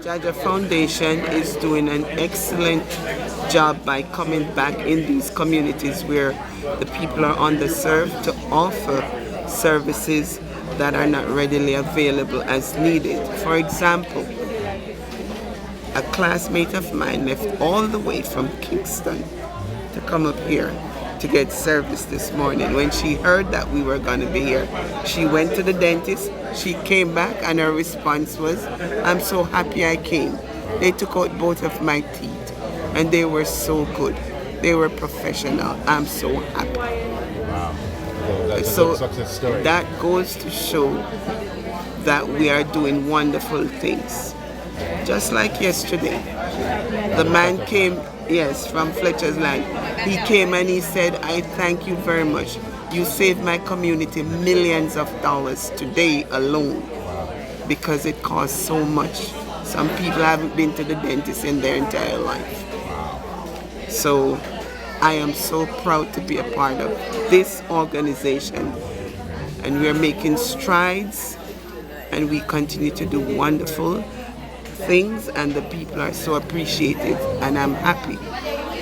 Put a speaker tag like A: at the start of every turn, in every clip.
A: JAHJAH Foundation is doing an excellent job by coming back in these communities where the people are underserved to offer services that are not readily available as needed. For example, a classmate of mine left all the way from Kingston to come up here to get service this morning. When she heard that we were going to be here, she went to the dentist, she came back, and her response was, "I'm so happy I came. They took out both of my teeth and they were so good. They were professional. I'm so happy."
B: Wow. That's
A: So
B: a success story.
A: that goes to show that we are doing wonderful things. Just like yesterday, the man came, yes, from Fletcher's Land. He came and he said, "I thank you very much. You saved my community millions of dollars today alone because it costs so much. Some people haven't been to the dentist in their entire life." So I am so proud to be a part of this organization, and we are making strides and we continue to do wonderful things, and the people are so appreciative, and I'm happy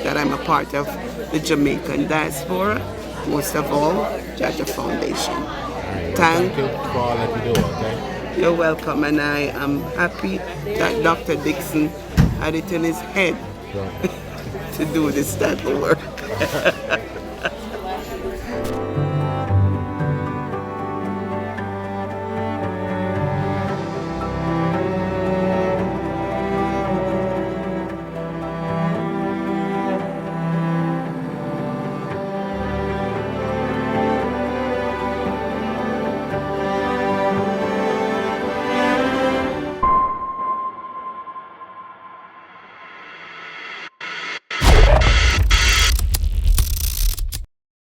A: that I'm a part of the Jamaican diaspora, most of all JAHJAH Foundation.
B: Thank you for all that you do, okay?
A: You're welcome, and I am happy that Dr. Dixon had it in his head to do this type of work.